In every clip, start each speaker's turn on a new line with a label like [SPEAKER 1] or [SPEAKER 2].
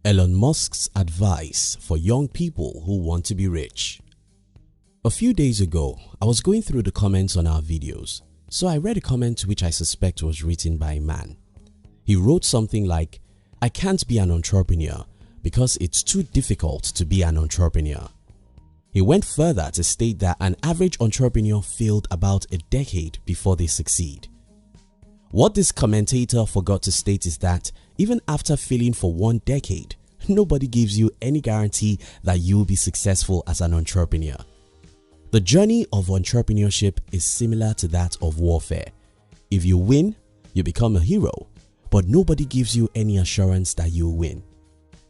[SPEAKER 1] Elon Musk's advice for young people who want to be rich. A few days ago, I was going through the comments on our videos, so I read a comment which I suspect was written by a man. He wrote something like, "I can't be an entrepreneur because it's too difficult to be an entrepreneur." He went further to state that an average entrepreneur failed about a decade before they succeed. What this commentator forgot to state is that even after failing for 1 decade, nobody gives you any guarantee that you will be successful as an entrepreneur. The journey of entrepreneurship is similar to that of warfare. If you win, you become a hero, but nobody gives you any assurance that you'll win.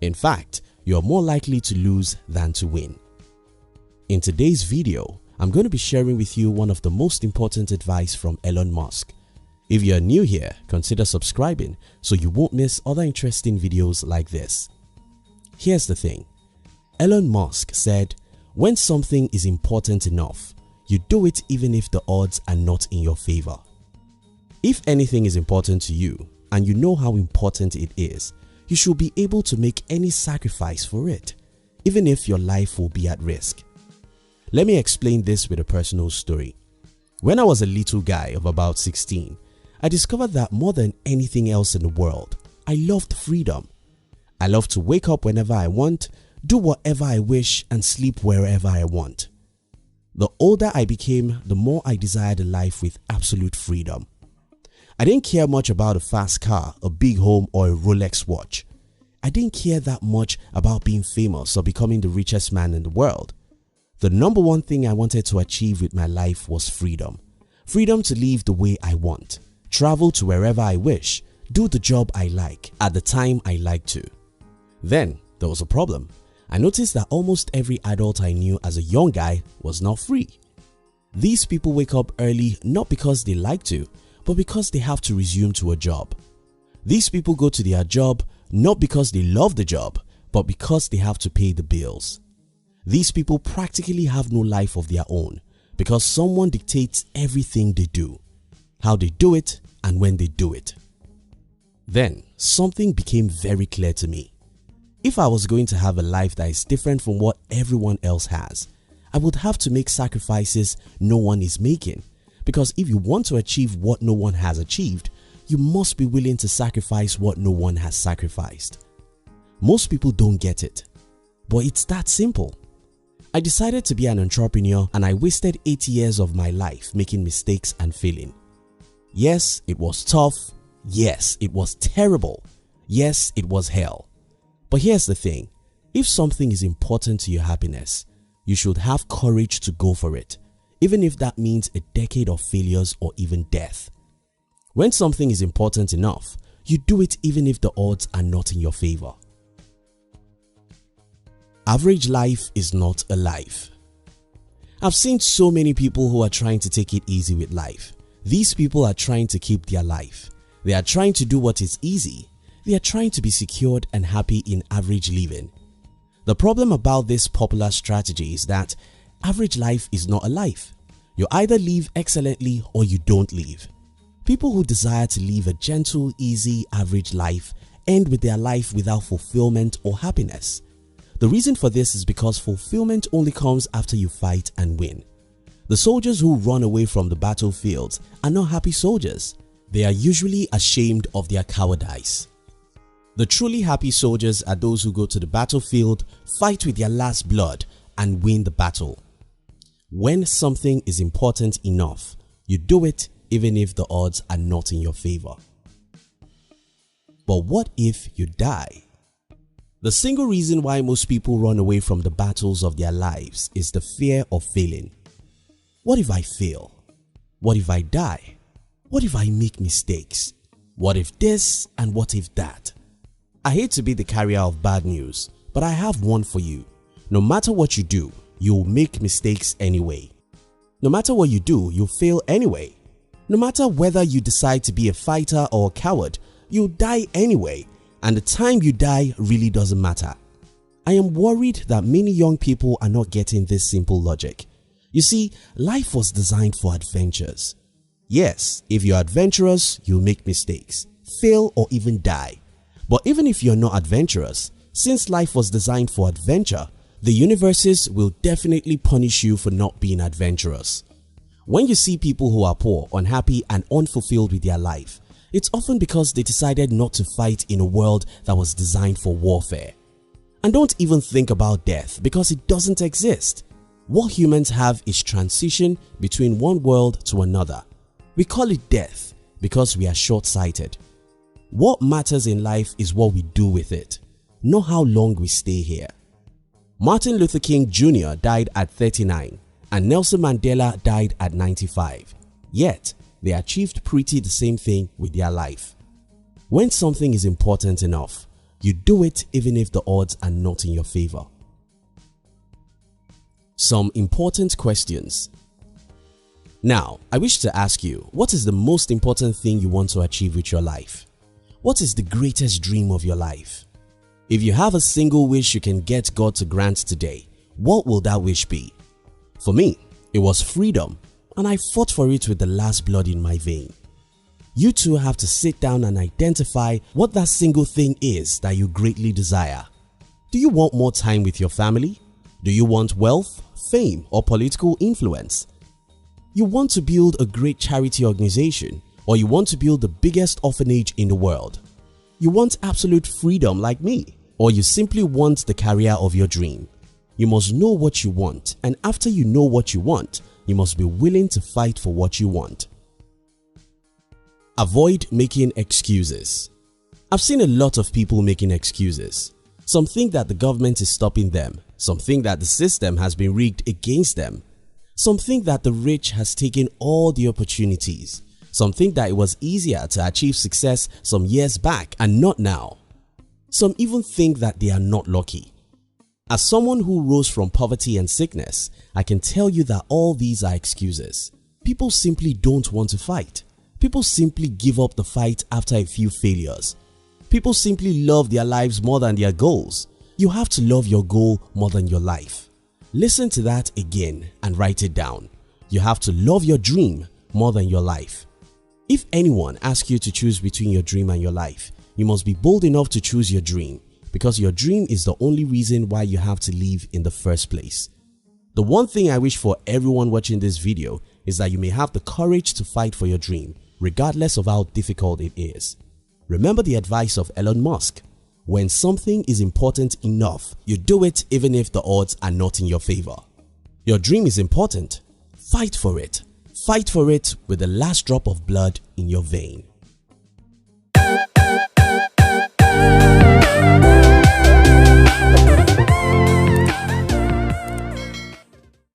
[SPEAKER 1] In fact, you're more likely to lose than to win. In today's video, I'm going to be sharing with you one of the most important advice from Elon Musk. If you're new here, consider subscribing so you won't miss other interesting videos like this. Here's the thing. Elon Musk said, when something is important enough, you do it even if the odds are not in your favor. If anything is important to you and you know how important it is, you should be able to make any sacrifice for it, even if your life will be at risk. Let me explain this with a personal story. When I was a little guy of about 16, I discovered that more than anything else in the world, I loved freedom. I loved to wake up whenever I want, do whatever I wish, and sleep wherever I want. The older I became, the more I desired a life with absolute freedom. I didn't care much about a fast car, a big home, or a Rolex watch. I didn't care that much about being famous or becoming the richest man in the world. The number one thing I wanted to achieve with my life was freedom. Freedom to live the way I want, travel to wherever I wish, do the job I like at the time I like to. Then there was a problem. I noticed that almost every adult I knew as a young guy was not free. These people wake up early not because they like to, but because they have to resume to a job. These people go to their job not because they love the job, but because they have to pay the bills. These people practically have no life of their own because someone dictates everything they do, how they do it, and when they do it. Then something became very clear to me. If I was going to have a life that is different from what everyone else has, I would have to make sacrifices no one is making, because if you want to achieve what no one has achieved, you must be willing to sacrifice what no one has sacrificed. Most people don't get it, but it's that simple. I decided to be an entrepreneur and I wasted 8 years of my life making mistakes and failing. Yes, it was tough. Yes, it was terrible. Yes, it was hell. But here's the thing. If something is important to your happiness, you should have courage to go for it, even if that means a decade of failures or even death. When something is important enough, you do it even if the odds are not in your favor. Average life is not a life. I've seen so many people who are trying to take it easy with life. These people are trying to keep their life. They are trying to do what is easy. They are trying to be secured and happy in average living. The problem about this popular strategy is that average life is not a life. You either live excellently or you don't live. People who desire to live a gentle, easy, average life end with their life without fulfillment or happiness. The reason for this is because fulfillment only comes after you fight and win. The soldiers who run away from the battlefields are not happy soldiers. They are usually ashamed of their cowardice. The truly happy soldiers are those who go to the battlefield, fight with their last blood, and win the battle. When something is important enough, you do it even if the odds are not in your favor. But what if you die? The single reason why most people run away from the battles of their lives is the fear of failing. What if I fail? What if I die? What if I make mistakes? What if this and what if that? I hate to be the carrier of bad news, but I have one for you. No matter what you do, you'll make mistakes anyway. No matter what you do, you'll fail anyway. No matter whether you decide to be a fighter or a coward, you'll die anyway. And the time you die really doesn't matter. I am worried that many young people are not getting this simple logic. You see, life was designed for adventures. Yes, if you're adventurous, you'll make mistakes, fail, or even die. But even if you're not adventurous, Since life was designed for adventure, the universes will definitely punish you for not being adventurous. When you see people who are poor, unhappy and unfulfilled with their life, it's often because they decided not to fight in a world that was designed for warfare. And don't even think about death because it doesn't exist. What humans have is transition between one world to another. We call it death because we are short-sighted. What matters in life is what we do with it, not how long we stay here. Martin Luther King Jr. died at 39 and Nelson Mandela died at 95. Yet, they achieved pretty the same thing with their life. When something is important enough, you do it even if the odds are not in your favor. Some important questions. Now, I wish to ask you, what is the most important thing you want to achieve with your life? What is the greatest dream of your life? If you have a single wish you can get God to grant today, what will that wish be? For me, it was freedom, and I fought for it with the last blood in my vein. You too have to sit down and identify what that single thing is that you greatly desire. Do you want more time with your family? Do you want wealth, fame, or political influence? You want to build a great charity organization, or you want to build the biggest orphanage in the world? You want absolute freedom like me, or you simply want the career of your dream? You must know what you want, and after you know what you want, you must be willing to fight for what you want. Avoid making excuses. I've seen a lot of people making excuses. Some think that the government is stopping them. Some think that the system has been rigged against them. Some think that the rich has taken all the opportunities. Some think that it was easier to achieve success some years back and not now. Some even think that they are not lucky. As someone who rose from poverty and sickness, I can tell you that all these are excuses. People simply don't want to fight. People simply give up the fight after a few failures. People simply love their lives more than their goals. You have to love your goal more than your life. Listen to that again and write it down. You have to love your dream more than your life. If anyone asks you to choose between your dream and your life, you must be bold enough to choose your dream, because your dream is the only reason why you have to live in the first place. The one thing I wish for everyone watching this video is that you may have the courage to fight for your dream, regardless of how difficult it is. Remember the advice of Elon Musk: when something is important enough, you do it even if the odds are not in your favor. Your dream is important. Fight for it. Fight for it with the last drop of blood in your vein.